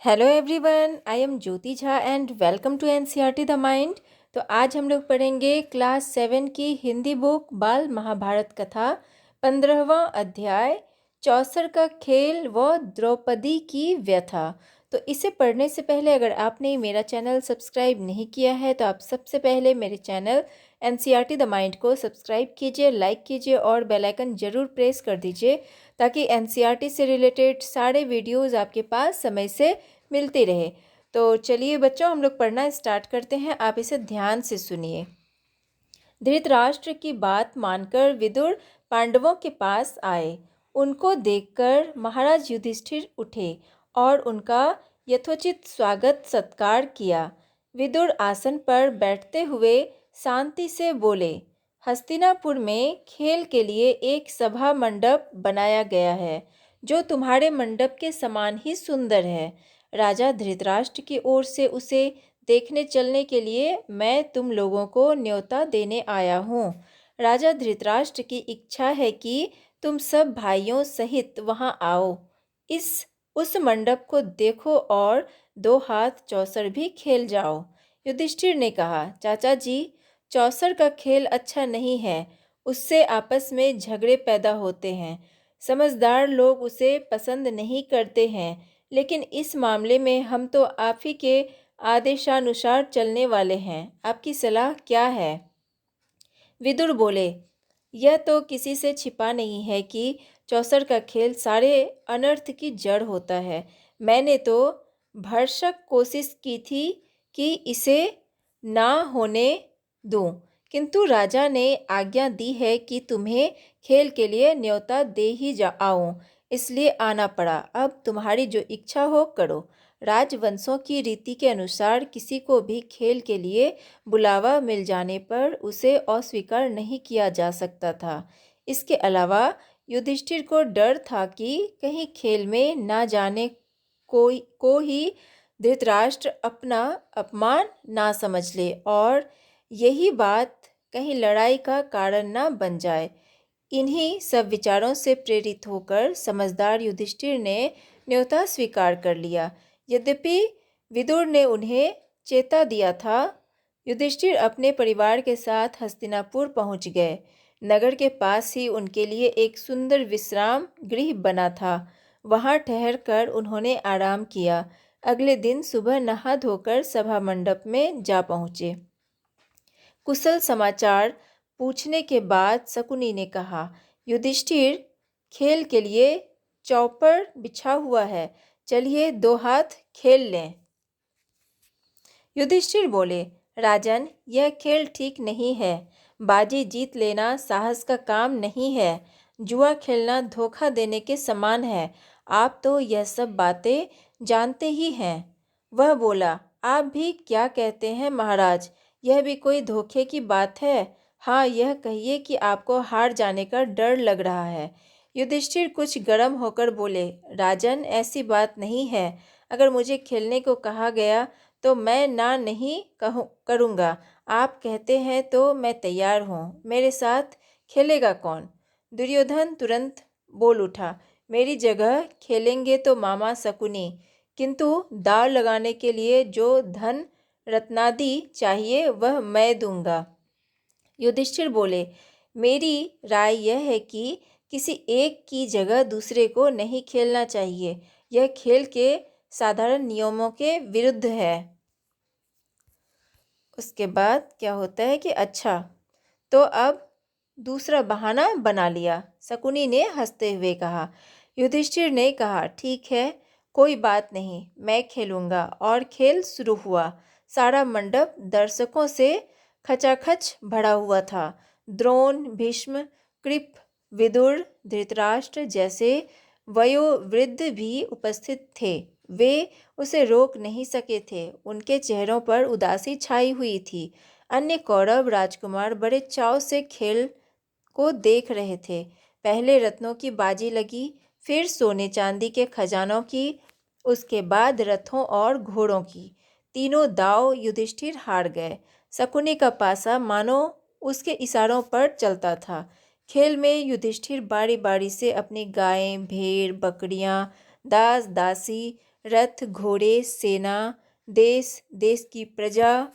Hello everyone, I am Jyoti Jha and welcome to NCERT the mind. तो आज हम लोग पढ़ेंगे क्लास 7 की हिंदी बुक बाल महाभारत कथा 15वां अध्याय चौसर का खेल व द्रौपदी की व्यथा। तो इसे पढ़ने से पहले अगर आपने मेरा चैनल सब्सक्राइब नहीं किया है तो आप सबसे पहले मेरे चैनल एनसीईआरटी द माइंड को सब्सक्राइब कीजिए, लाइक कीजिए और बेल आइकन ज़रूर प्रेस कर दीजिए ताकि एनसीईआरटी से रिलेटेड सारे वीडियोज़ आपके पास समय से मिलती रहे। तो चलिए बच्चों, हम लोग पढ़ना स्टार्ट करते हैं। आप इसे ध्यान से सुनिए। धृतराष्ट्र की बात मानकर विदुर पांडवों के पास आए। उनको देखकर महाराज युधिष्ठिर उठे और उनका यथोचित स्वागत सत्कार किया। विदुर आसन पर बैठते हुए शांति से बोले, हस्तिनापुर में खेल के लिए एक सभा मंडप बनाया गया है जो तुम्हारे मंडप के समान ही सुंदर है। राजा धृतराष्ट्र की ओर से उसे देखने चलने के लिए मैं तुम लोगों को न्योता देने आया हूँ। राजा धृतराष्ट्र की इच्छा है कि तुम सब भाइयों सहित वहाँ आओ। उस मंडप को देखो और 2 हाथ चौसर भी खेल जाओ। युधिष्ठिर ने कहा, चाचा जी, चौसर का खेल अच्छा नहीं है। उससे आपस में झगड़े पैदा होते हैं। समझदार लोग उसे पसंद नहीं करते हैं, लेकिन इस मामले में हम तो आप ही के आदेशानुसार चलने वाले हैं। आपकी सलाह क्या है? विदुर बोले, यह तो किसी से छिपा नहीं है कि चौसर का खेल सारे अनर्थ की जड़ होता है। मैंने तो भरसक कोशिश की थी कि इसे ना होने दूं, किंतु राजा ने आज्ञा दी है कि तुम्हें खेल के लिए न्योता दे ही आऊं, इसलिए आना पड़ा। अब तुम्हारी जो इच्छा हो करो। राजवंशों की रीति के अनुसार किसी को भी खेल के लिए बुलावा मिल जाने पर उसे अस्वीकार नहीं किया जा सकता था। इसके अलावा युधिष्ठिर को डर था कि कहीं खेल में ना जाने को ही धृतराष्ट्र अपना अपमान ना समझ ले और यही बात कहीं लड़ाई का कारण ना बन जाए। इन्हीं सब विचारों से प्रेरित होकर समझदार युधिष्ठिर ने न्योता स्वीकार कर लिया। यद्यपि विदुर ने उन्हें चेता दिया था। युधिष्ठिर अपने परिवार के साथ हस्तिनापुर पहुंच गए। नगर के पास ही उनके लिए एक सुंदर विश्राम गृह बना था। वहां ठहरकर उन्होंने आराम किया। अगले दिन सुबह नहा धोकर सभा मंडप में जा पहुंचे। कुशल समाचार पूछने के बाद शकुनी ने कहा, युधिष्ठिर, खेल के लिए चौपर बिछा हुआ है, चलिए 2 हाथ खेल लें। युधिष्ठिर बोले, राजन, यह खेल ठीक नहीं है। बाजी जीत लेना साहस का काम नहीं है। जुआ खेलना धोखा देने के समान है। आप तो यह सब बातें जानते ही हैं। वह बोला, आप भी क्या कहते हैं महाराज, यह भी कोई धोखे की बात है? हाँ, यह कहिए कि आपको हार जाने का डर लग रहा है। युधिष्ठिर कुछ गर्म होकर बोले, राजन, ऐसी बात नहीं है। अगर मुझे खेलने को कहा गया तो मैं ना नहीं करूँगा। आप कहते हैं तो मैं तैयार हूँ। मेरे साथ खेलेगा कौन? दुर्योधन तुरंत बोल उठा, मेरी जगह खेलेंगे तो मामा शकुनी, किंतु दाव लगाने के लिए जो धन रत्नादि चाहिए वह मैं दूंगा। युधिष्ठिर बोले, मेरी राय यह है कि किसी एक की जगह दूसरे को नहीं खेलना चाहिए। यह खेल के साधारण नियमों के विरुद्ध है। उसके बाद क्या होता है कि अच्छा, तो अब दूसरा बहाना बना लिया, शकुनी ने हंसते हुए कहा। युधिष्ठिर ने कहा, ठीक है, कोई बात नहीं, मैं खेलूंगा। और खेल शुरू हुआ। सारा मंडप दर्शकों से खचाखच भरा हुआ था। द्रोण, भीष्म, कृप, विदुर, धृतराष्ट्र जैसे वयोवृद्ध भी उपस्थित थे। वे उसे रोक नहीं सके थे। उनके चेहरों पर उदासी छाई हुई थी। अन्य कौरव राजकुमार बड़े चाव से खेल को देख रहे थे। पहले रत्नों की बाजी लगी, फिर सोने चांदी के खजानों की, उसके बाद रथों और घोड़ों की। तीनों दांव युधिष्ठिर हार गए। शकुनी का पासा मानो उसके इशारों पर चलता था। खेल में युधिष्ठिर बारी बारी से अपनी गायें, भेड़, बकरियां, दास दासी, रथ, घोड़े, सेना, देश, देश की प्रजा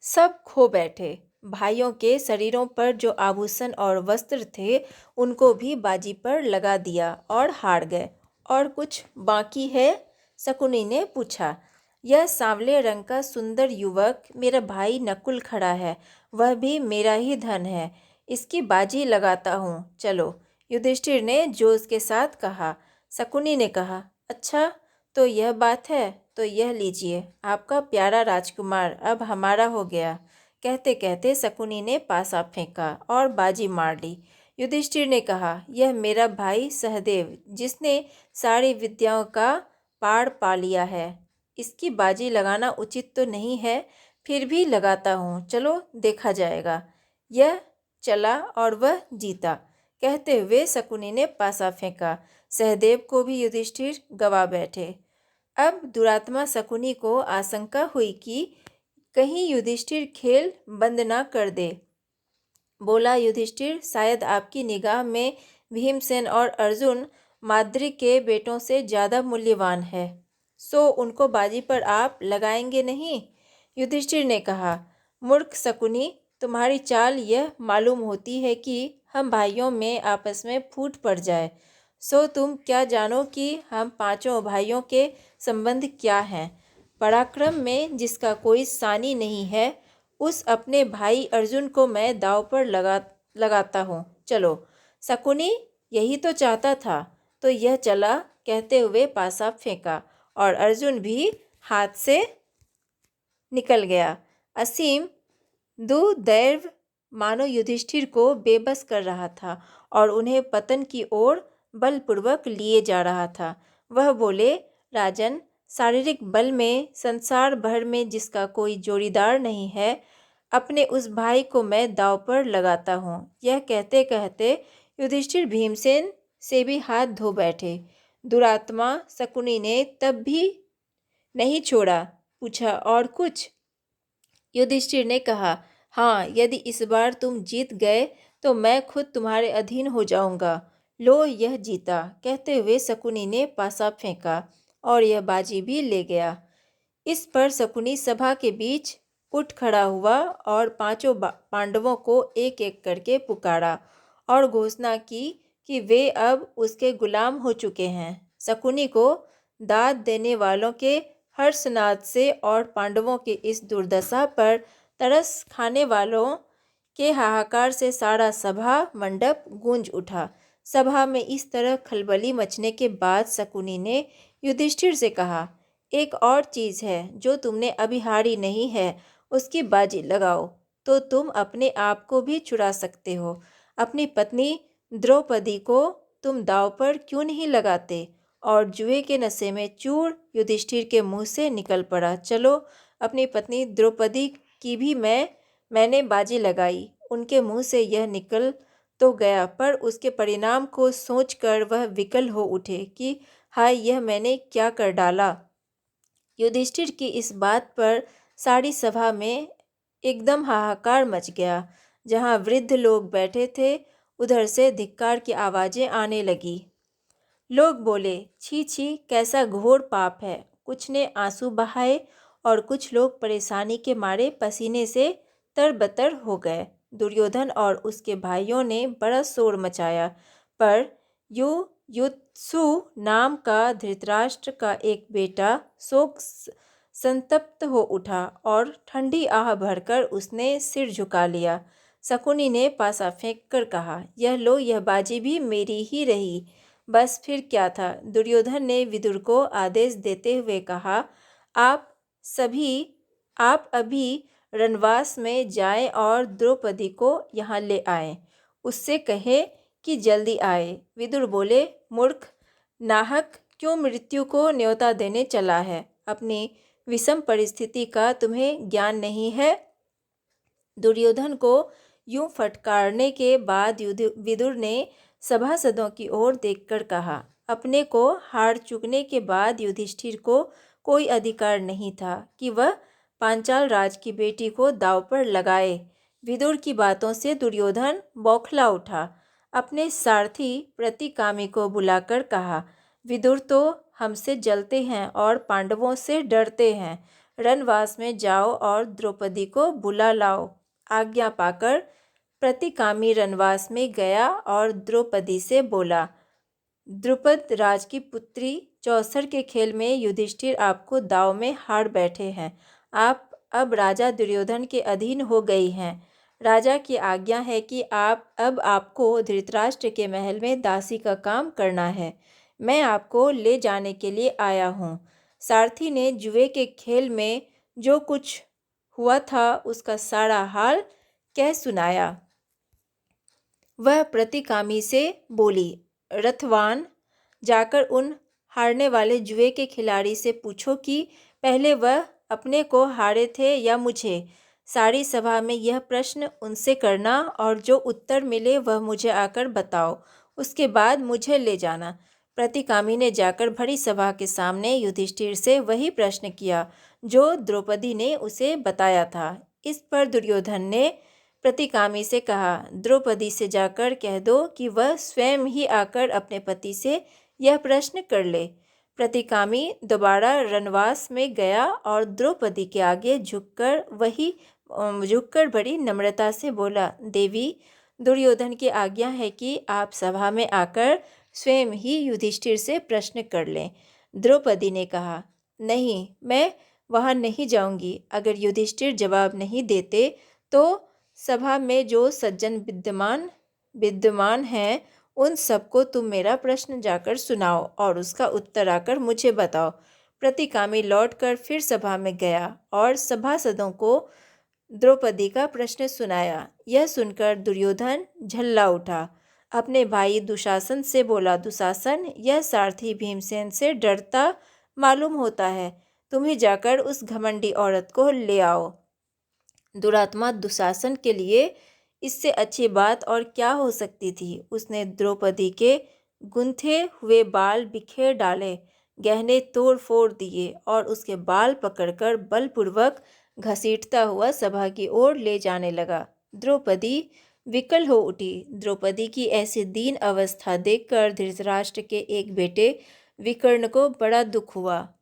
सब खो बैठे। भाइयों के शरीरों पर जो आभूषण और वस्त्र थे उनको भी बाजी पर लगा दिया और हार गए। और कुछ बाकी है? शकुनी ने पूछा। यह सांवले रंग का सुंदर युवक मेरा भाई नकुल खड़ा है, वह भी मेरा ही धन है, इसकी बाजी लगाता हूँ, चलो, युधिष्ठिर ने जोश के साथ कहा। शकुनी ने कहा, अच्छा तो यह बात है, तो यह लीजिए, आपका प्यारा राजकुमार अब हमारा हो गया। कहते कहते शकुनी ने पासा फेंका और बाजी मार ली। युधिष्ठिर ने कहा, यह मेरा भाई सहदेव, जिसने सारी विद्याओं का पार पा लिया है, इसकी बाजी लगाना उचित तो नहीं है, फिर भी लगाता हूँ, चलो देखा जाएगा। यह चला और वह जीता। कहते हुए शकुनी ने पासा फेंका। सहदेव को भी युधिष्ठिर गवा बैठे। अब दुरात्मा शकुनी को आशंका हुई कि कहीं युधिष्ठिर खेल बंद ना कर दे। बोला, युधिष्ठिर, शायद आपकी निगाह में भीमसेन और अर्जुन माद्री के बेटों से ज़्यादा मूल्यवान है, सो उनको बाजी पर आप लगाएंगे नहीं? युधिष्ठिर ने कहा, मूर्ख शकुनी, तुम्हारी चाल यह मालूम होती है कि हम भाइयों में आपस में फूट पड़ जाए, सो तुम क्या जानो कि हम पांचों भाइयों के संबंध क्या हैं। पराक्रम में जिसका कोई सानी नहीं है, उस अपने भाई अर्जुन को मैं दांव पर लगाता हूँ, चलो। शकुनी यही तो चाहता था, तो यह चला। कहते हुए पासा फेंका और अर्जुन भी हाथ से निकल गया। असीम दुर्दैव मानो युधिष्ठिर को बेबस कर रहा था और उन्हें पतन की ओर बलपूर्वक लिए जा रहा था। वह बोले, राजन, शारीरिक बल में संसार भर में जिसका कोई जोड़ीदार नहीं है, अपने उस भाई को मैं दांव पर लगाता हूँ। यह कहते कहते युधिष्ठिर भीमसेन से भी हाथ धो बैठे। दुरात्मा शकुनी ने तब भी नहीं छोड़ा। पूछा, और कुछ? युधिष्ठिर ने कहा, हाँ, यदि इस बार तुम जीत गए तो मैं खुद तुम्हारे अधीन हो जाऊंगा। लो, यह जीता। कहते हुए शकुनी ने पासा फेंका और यह बाजी भी ले गया। इस पर शकुनी सभा के बीच उठ खड़ा हुआ और पांचों पांडवों को एक एक करके पुकारा और घोषणा की कि वे अब उसके गुलाम हो चुके हैं। शकुनी को दाद देने वालों के हर्षनाद से और पांडवों की इस दुर्दशा पर तरस खाने वालों के हाहाकार से सारा सभा मंडप गूंज उठा। सभा में इस तरह खलबली मचने के बाद शकुनी ने युधिष्ठिर से कहा, एक और चीज़ है जो तुमने अभी हारी नहीं है, उसकी बाजी लगाओ तो तुम अपने आप को भी चुरा सकते हो। अपनी पत्नी द्रौपदी को तुम दांव पर क्यों नहीं लगाते? और जुए के नशे में चूर युधिष्ठिर के मुंह से निकल पड़ा। चलो, अपनी पत्नी द्रौपदी की भी मैंने बाजी लगाई। उनके मुंह से यह निकल तो गया, पर उसके परिणाम को सोचकर वह विकल हो उठे कि हाय, यह मैंने क्या कर डाला। युधिष्ठिर की इस बात पर सारी सभा में एकदम हाहाकार मच गया। जहाँ वृद्ध लोग बैठे थे उधर से धिक्कार की आवाज़ें आने लगी। लोग बोले, छी छी, कैसा घोर पाप है। कुछ ने आंसू बहाए और कुछ लोग परेशानी के मारे पसीने से तरबतर हो गए। दुर्योधन और उसके भाइयों ने बड़ा शोर मचाया, पर युयुत्सु नाम का धृतराष्ट्र का एक बेटा शोक संतप्त हो उठा और ठंडी आह भरकर उसने सिर झुका लिया। शकुनी ने पासा फेंक कर कहा, यह लो, यह बाजी भी मेरी ही रही। बस फिर क्या था। दुर्योधन ने विदुर को आदेश देते हुए कहा, आप अभी रणवास में जाएं और द्रौपदी को यहाँ ले आएं। उससे कहे कि जल्दी आए। विदुर बोले, मूर्ख, नाहक क्यों मृत्यु को न्योता देने चला है? अपनी विषम परिस्थिति का तुम्हें ज्ञान नहीं है? दुर्योधन को यूं फटकारने के बाद विदुर ने सभासदों की ओर देखकर कहा, अपने को हार चुकने के बाद युधिष्ठिर को कोई अधिकार नहीं था कि वह पांचाल राज की बेटी को दांव पर लगाए। विदुर की बातों से दुर्योधन बौखला उठा। अपने सारथी प्रतिकामी को बुलाकर कहा, विदुर तो हमसे जलते हैं और पांडवों से डरते हैं। रनवास में जाओ और द्रौपदी को बुला लाओ। आज्ञा पाकर प्रतिकामी रनवास में गया और द्रौपदी से बोला, द्रुपद राज की पुत्री, चौसर के खेल में युधिष्ठिर आपको दाव में हार बैठे हैं। आप अब राजा दुर्योधन के अधीन हो गई हैं। राजा की आज्ञा है कि आपको धृतराष्ट्र के महल में दासी का काम करना है। मैं आपको ले जाने के लिए आया हूँ। सारथी ने जुए के खेल में जो कुछ हुआ था उसका सारा हाल कह सुनाया। वह प्रतिकामी से बोली, रथवान, जाकर उन हारने वाले जुए के खिलाड़ी से पूछो कि पहले वह अपने को हारे थे या मुझे। सारी सभा में यह प्रश्न उनसे करना और जो उत्तर मिले वह मुझे आकर बताओ। उसके बाद मुझे ले जाना। प्रतिकामी ने जाकर भरी सभा के सामने युधिष्ठिर से वही प्रश्न किया जो द्रौपदी ने उसे बताया था। इस पर दुर्योधन ने प्रतिकामी से कहा, द्रौपदी से जाकर कह दो कि वह स्वयं ही आकर अपने पति से यह प्रश्न कर ले। प्रतिकामी दोबारा रनवास में गया और द्रौपदी के आगे झुककर बड़ी नम्रता से बोला, देवी, दुर्योधन की आज्ञा है कि आप सभा में आकर स्वयं ही युधिष्ठिर से प्रश्न कर लें। द्रौपदी ने कहा, नहीं, मैं वहाँ नहीं जाऊंगी। अगर युधिष्ठिर जवाब नहीं देते तो सभा में जो सज्जन विद्यमान हैं उन सबको तुम मेरा प्रश्न जाकर सुनाओ और उसका उत्तर आकर मुझे बताओ। प्रतिकामी लौटकर फिर सभा में गया और सभासदों को द्रौपदी का प्रश्न सुनाया। यह सुनकर दुर्योधन झल्ला उठा। अपने भाई दुशासन से बोला, दुशासन, यह सारथी भीमसेन से डरता मालूम होता है। तुम ही जाकर उस घमंडी औरत को ले आओ। दुरात्मा दुशासन के लिए इससे अच्छी बात और क्या हो सकती थी। उसने द्रौपदी के गुंथे हुए बाल बिखेर डाले, गहने तोड़ फोड़ दिए और उसके बाल पकड़कर बलपूर्वक घसीटता हुआ सभा की ओर ले जाने लगा। द्रौपदी विकल हो उठी। द्रौपदी की ऐसी दीन अवस्था देखकर धृतराष्ट्र के एक बेटे विकर्ण को बड़ा दुख हुआ।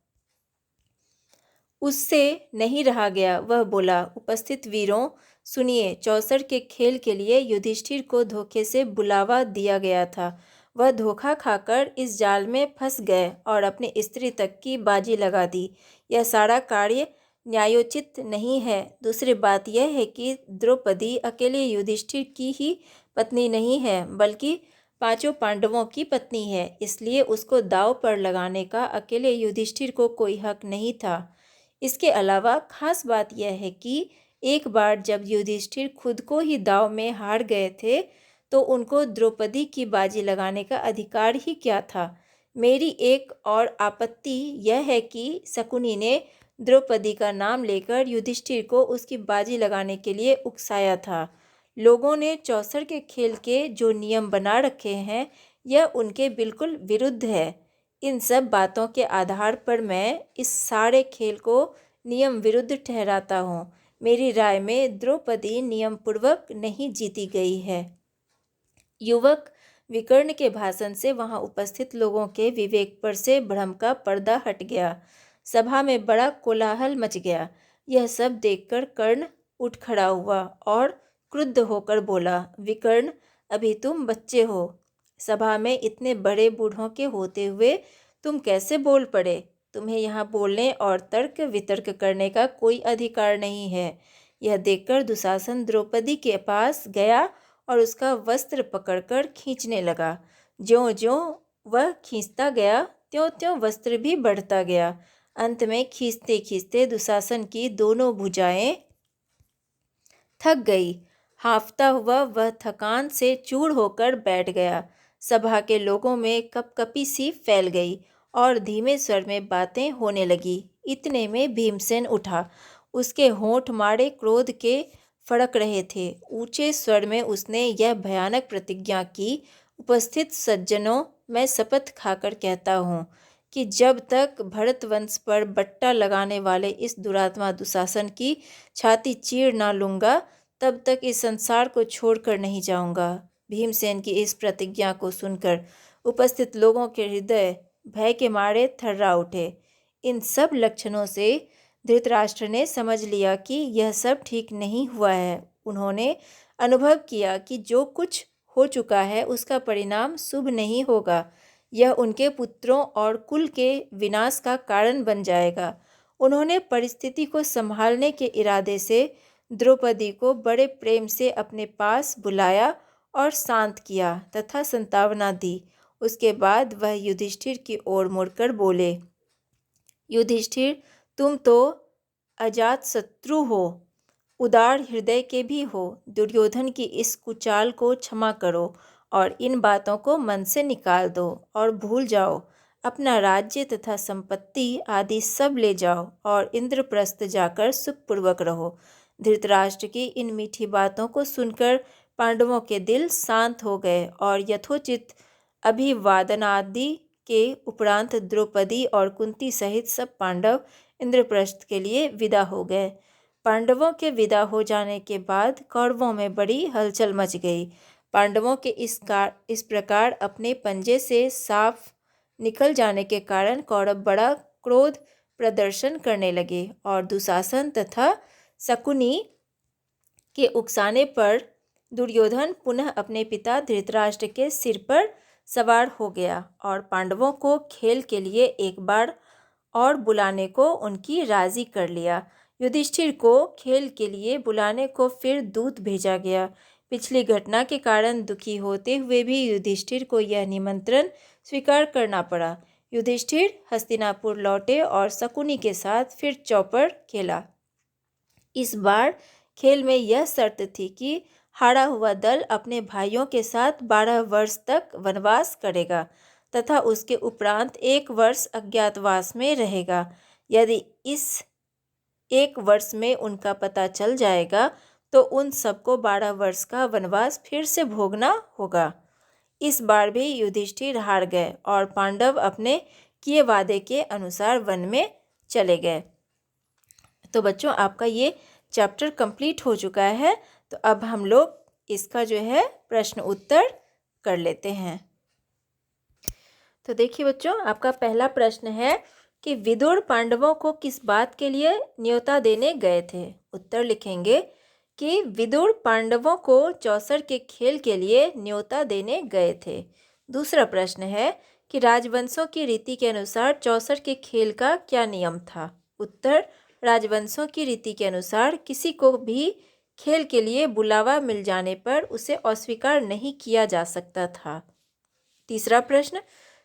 उससे नहीं रहा गया। वह बोला, उपस्थित वीरों, सुनिए, चौसर के खेल के लिए युधिष्ठिर को धोखे से बुलावा दिया गया था। वह धोखा खाकर इस जाल में फंस गए और अपनी स्त्री तक की बाजी लगा दी। यह सारा कार्य न्यायोचित नहीं है। दूसरी बात यह है कि द्रौपदी अकेले युधिष्ठिर की ही पत्नी नहीं है, बल्कि पांचों पांडवों की पत्नी है। इसलिए उसको दांव पर लगाने का अकेले युधिष्ठिर को कोई हक नहीं था। इसके अलावा खास बात यह है कि एक बार जब युधिष्ठिर खुद को ही दांव में हार गए थे तो उनको द्रौपदी की बाजी लगाने का अधिकार ही क्या था। मेरी एक और आपत्ति यह है कि शकुनी ने द्रौपदी का नाम लेकर युधिष्ठिर को उसकी बाजी लगाने के लिए उकसाया था। लोगों ने चौसर के खेल के जो नियम बना रखे हैं यह उनके बिल्कुल विरुद्ध है। इन सब बातों के आधार पर मैं इस सारे खेल को नियम विरुद्ध ठहराता हूँ। मेरी राय में द्रौपदी नियम पूर्वक नहीं जीती गई है। युवक विकर्ण के भाषण से वहां उपस्थित लोगों के विवेक पर से भ्रम का पर्दा हट गया। सभा में बड़ा कोलाहल मच गया। यह सब देखकर कर्ण उठ खड़ा हुआ और क्रुद्ध होकर बोला, विकर्ण, अभी तुम बच्चे हो। सभा में इतने बड़े बूढ़ों के होते हुए तुम कैसे बोल पड़े? तुम्हें यहाँ बोलने और तर्क वितर्क करने का कोई अधिकार नहीं है। यह देखकर दुशासन द्रौपदी के पास गया और उसका वस्त्र पकड़कर खींचने लगा। ज्यों-ज्यों वह खींचता गया त्यों-त्यों वस्त्र भी बढ़ता गया। अंत में खींचते खींचते दुशासन की दोनों भुजाएं थक गई। हांफता हुआ वह थकान से चूर होकर बैठ गया। सभा के लोगों में कपकपी सी फैल गई और धीमे स्वर में बातें होने लगी। इतने में भीमसेन उठा। उसके होंठ मारे क्रोध के फड़क रहे थे। ऊंचे स्वर में उसने यह भयानक प्रतिज्ञा की, उपस्थित सज्जनों, मैं शपथ खाकर कहता हूँ कि जब तक भरत वंश पर बट्टा लगाने वाले इस दुरात्मा दुशासन की छाती चीर ना लूँगा, तब तक इस संसार को छोड़कर नहीं जाऊँगा। भीमसेन की इस प्रतिज्ञा को सुनकर उपस्थित लोगों के हृदय भय के मारे थर्रा उठे। इन सब लक्षणों से धृतराष्ट्र ने समझ लिया कि यह सब ठीक नहीं हुआ है। उन्होंने अनुभव किया कि जो कुछ हो चुका है उसका परिणाम शुभ नहीं होगा। यह उनके पुत्रों और कुल के विनाश का कारण बन जाएगा। उन्होंने परिस्थिति को संभालने के इरादे से द्रौपदी को बड़े प्रेम से अपने पास बुलाया और शांत किया तथा सांत्वना दी। उसके बाद वह युधिष्ठिर की ओर मुड़कर बोले, युधिष्ठिर, तुम तो अजात शत्रु हो, उदार हृदय के भी हो। दुर्योधन की इस कुचाल को क्षमा करो और इन बातों को मन से निकाल दो और भूल जाओ। अपना राज्य तथा संपत्ति आदि सब ले जाओ और इंद्रप्रस्थ जाकर सुखपूर्वक रहो। धृतराष्ट्र की इन मीठी बातों को सुनकर पांडवों के दिल शांत हो गए और यथोचित अभिवादनादि के उपरांत द्रौपदी और कुंती सहित सब पांडव इंद्रप्रस्थ के लिए विदा हो गए। पांडवों के विदा हो जाने के बाद कौरवों में बड़ी हलचल मच गई। पांडवों के इस प्रकार अपने पंजे से साफ निकल जाने के कारण कौरव बड़ा क्रोध प्रदर्शन करने लगे और दुशासन तथा शकुनी के उकसाने पर दुर्योधन पुनः अपने पिता धृतराष्ट्र के सिर पर सवार हो गया और पांडवों को खेल के लिए एक बार और बुलाने को उनकी राजी कर लिया। युधिष्ठिर को खेल के लिए बुलाने को फिर दूत भेजा गया। पिछली घटना के कारण दुखी होते हुए भी युधिष्ठिर को यह निमंत्रण स्वीकार करना पड़ा। युधिष्ठिर हस्तिनापुर लौटे और शकुनी के साथ फिर चौपड़ खेला। इस बार खेल में यह शर्त थी कि हारा हुआ दल अपने भाइयों के साथ 12 वर्ष तक वनवास करेगा तथा उसके उपरांत 1 वर्ष अज्ञातवास में रहेगा। यदि इस 1 वर्ष में उनका पता चल जाएगा तो उन सबको 12 वर्ष का वनवास फिर से भोगना होगा। इस बार भी युधिष्ठिर हार गए और पांडव अपने किए वादे के अनुसार वन में चले गए। तो बच्चों, आपका ये चैप्टर कंप्लीट हो चुका है। तो अब हम लोग इसका जो है प्रश्न उत्तर कर लेते हैं। तो देखिए बच्चों, आपका पहला प्रश्न है कि विदुर पांडवों को किस बात के लिए न्योता देने गए थे। उत्तर लिखेंगे कि विदुर पांडवों को चौसर के खेल के लिए न्योता देने गए थे। दूसरा प्रश्न है कि राजवंशों की रीति के अनुसार चौसर के खेल का क्या नियम था। उत्तर, राजवंशों की रीति के अनुसार किसी को भी खेल के लिए बुलावा मिल जाने पर उसे अस्वीकार नहीं किया जा सकता था। तीसरा प्रश्न,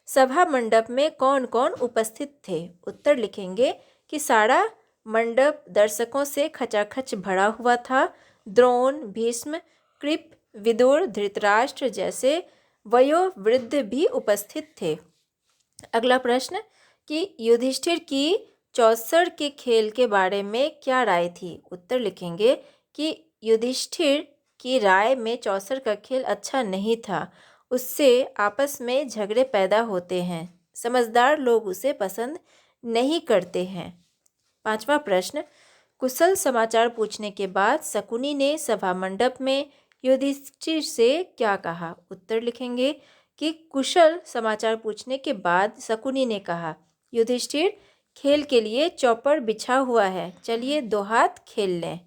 सभा मंडप में कौन कौन उपस्थित थे। उत्तर लिखेंगे कि सारा मंडप दर्शकों से खचाखच भरा हुआ था। द्रोण, भीष्म, कृप, विदुर, धृतराष्ट्र जैसे वयोवृद्ध भी उपस्थित थे। अगला प्रश्न कि युधिष्ठिर की चौसर के खेल के बारे में क्या राय थी। उत्तर लिखेंगे कि युधिष्ठिर की राय में चौसर का खेल अच्छा नहीं था। उससे आपस में झगड़े पैदा होते हैं। समझदार लोग उसे पसंद नहीं करते हैं। पांचवा प्रश्न, कुशल समाचार पूछने के बाद शकुनी ने सभा मंडप में युधिष्ठिर से क्या कहा। उत्तर लिखेंगे कि कुशल समाचार पूछने के बाद शकुनी ने कहा, युधिष्ठिर, खेल के लिए चौपड़ बिछा हुआ है, चलिए 2 हाथ खेल लें।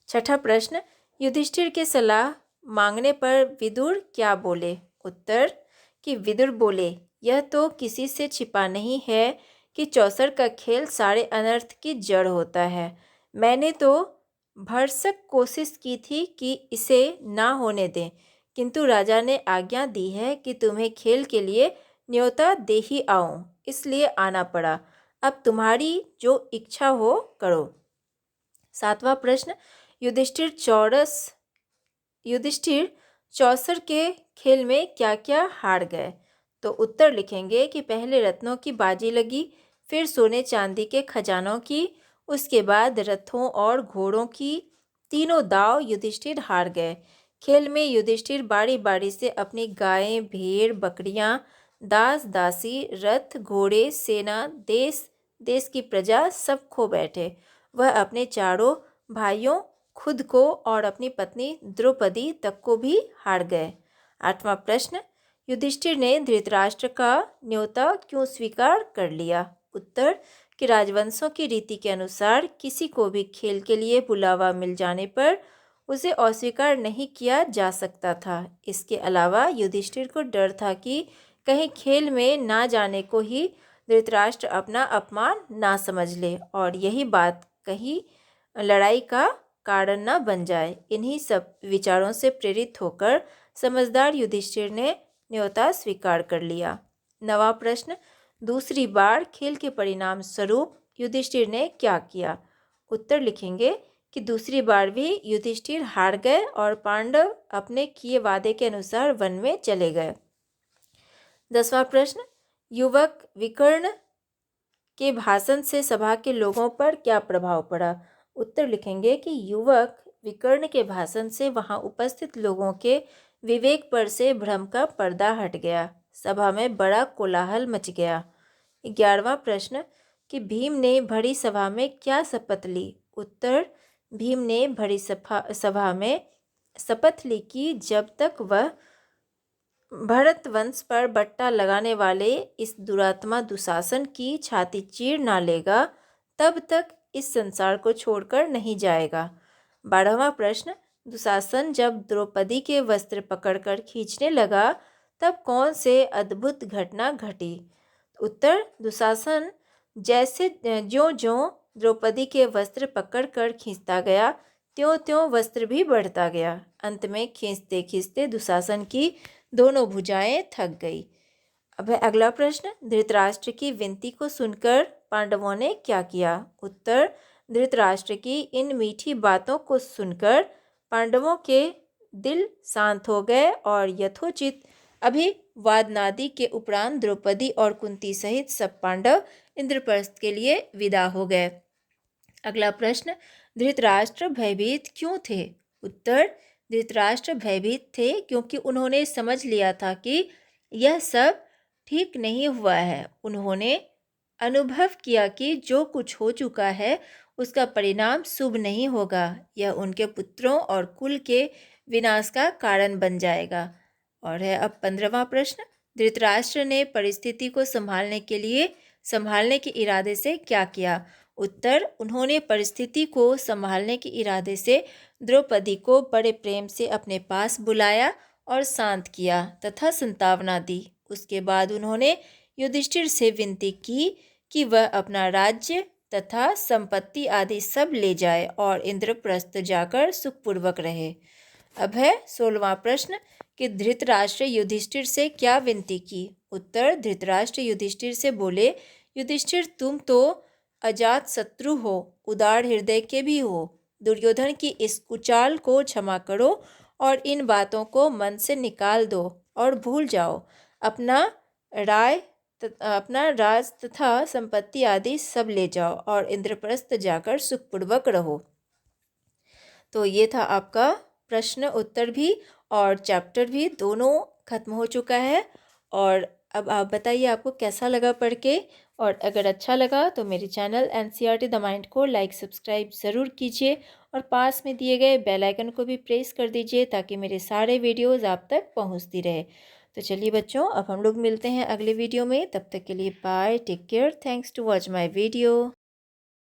छठा प्रश्न, युधिष्ठिर के सलाह मांगने पर विदुर क्या बोले। उत्तर कि विदुर बोले, यह तो किसी से छिपा नहीं है कि चौसर का खेल सारे अनर्थ की जड़ होता है। मैंने तो भरसक कोशिश की थी कि इसे ना होने दें, किंतु राजा ने आज्ञा दी है कि तुम्हें खेल के लिए न्योता दे ही आऊं, इसलिए आना पड़ा। अब तुम्हारी जो इच्छा हो करो। सातवां प्रश्न, युधिष्ठिर चौसर के खेल में क्या क्या हार गए। तो उत्तर लिखेंगे कि पहले रत्नों की बाजी लगी, फिर सोने चांदी के खजानों की, उसके बाद रथों और घोड़ों की। तीनों दांव युधिष्ठिर हार गए। खेल में युधिष्ठिर बारी बारी से अपनी गायें, भेड़, बकरियां, दास दासी, रथ, घोड़े, सेना, देश देश की प्रजा सब खो बैठे। वह अपने चारों भाइयों, खुद को और अपनी पत्नी द्रौपदी तक को भी हार गए। आठवां प्रश्न, युधिष्ठिर ने धृतराष्ट्र का न्योता क्यों स्वीकार कर लिया? उत्तर कि राजवंशों की रीति के अनुसार किसी को भी खेल के लिए बुलावा मिल जाने पर उसे अस्वीकार नहीं किया जा सकता था। इसके अलावा युधिष्ठिर को डर था कि कहीं खेल में ना जाने को ही धृतराष्ट्र अपना अपमान ना समझ ले और यही बात कहीं लड़ाई का कारण न बन जाए। इन्हीं सब विचारों से प्रेरित होकर समझदार युधिष्ठिर ने न्योता स्वीकार कर लिया। नवा प्रश्न, दूसरी बार खेल के परिणाम स्वरूप युधिष्ठिर ने क्या किया? उत्तर लिखेंगे कि दूसरी बार भी युधिष्ठिर हार गए और पांडव अपने किए वादे के अनुसार वन में चले गए। 10वां प्रश्न, युवक विकर्ण के भाषण से सभा के लोगों पर क्या प्रभाव पड़ा? उत्तर लिखेंगे कि युवक विकर्ण के भाषण से वहां उपस्थित लोगों के विवेक पर से भ्रम का पर्दा हट गया। सभा में बड़ा कोलाहल मच गया। 11वां प्रश्न कि भीम ने भरी सभा में क्या शपथ ली? उत्तर, भीम ने भरी सभा में शपथ ली कि जब तक वह भरत वंश पर बट्टा लगाने वाले इस दुरात्मा दुशासन की छाती चीर ना लेगा तब तक इस संसार को छोड़कर नहीं जाएगा। 12वां प्रश्न, दुशासन जब द्रौपदी के वस्त्र पकड़कर खींचने लगा तब कौन से अद्भुत घटना घटी? उत्तर, दुशासन जैसे ज्यों ज्यों द्रौपदी के वस्त्र पकड़कर खींचता गया त्यों त्यों वस्त्र भी बढ़ता गया। अंत में खींचते खींचते दुशासन की दोनों भुजाएं थक गई। अब है अगला प्रश्न, धृतराष्ट्र की विनती को सुनकर पांडवों ने क्या किया? उत्तर, धृतराष्ट्र की इन मीठी बातों को सुनकर पांडवों के दिल शांत हो गए और यथोचित अभिवादनादि के उपरांत द्रौपदी और कुंती सहित सब पांडव इंद्रप्रस्थ के लिए विदा हो गए। अगला प्रश्न, धृतराष्ट्र भयभीत क्यों थे? उत्तर, धृतराष्ट्र भयभीत थे क्योंकि उन्होंने समझ लिया था कि यह सब ठीक नहीं हुआ है। उन्होंने अनुभव किया कि जो कुछ हो चुका है उसका परिणाम शुभ नहीं होगा। यह उनके पुत्रों और कुल के विनाश का कारण बन जाएगा। और है अब 15वां प्रश्न, धृतराष्ट्र ने परिस्थिति को संभालने के इरादे से क्या किया? उत्तर, उन्होंने परिस्थिति को संभालने के इरादे से द्रौपदी को बड़े प्रेम से अपने पास बुलाया और शांत किया तथा संतावना दी। उसके बाद उन्होंने युधिष्ठिर से विनती की कि वह अपना राज्य तथा संपत्ति आदि सब ले जाए और इंद्रप्रस्थ जाकर सुखपूर्वक रहे। अब है 16वां प्रश्न कि धृतराष्ट्र युधिष्ठिर से क्या विनती की? उत्तर, धृतराष्ट्र युधिष्ठिर से बोले, युधिष्ठिर तुम तो अजात शत्रु हो, उदार हृदय के भी हो। दुर्योधन की इस कुचाल को क्षमा करो और इन बातों को मन से निकाल दो और भूल जाओ। अपना राज तथा संपत्ति आदि सब ले जाओ और इंद्रप्रस्थ जाकर सुखपूर्वक रहो। तो ये था आपका प्रश्न उत्तर भी और चैप्टर भी दोनों खत्म हो चुका है। और अब आप बताइए आपको कैसा लगा पढ़ के, और अगर अच्छा लगा तो मेरे चैनल एनसीईआरटी द माइंड को लाइक सब्सक्राइब ज़रूर कीजिए और पास में दिए गए बेल आइकन को भी प्रेस कर दीजिए ताकि मेरे सारे वीडियोज़ आप तक पहुंचती रहे। तो चलिए बच्चों, अब हम लोग मिलते हैं अगले वीडियो में। तब तक के लिए bye, take care, thanks to watch my video.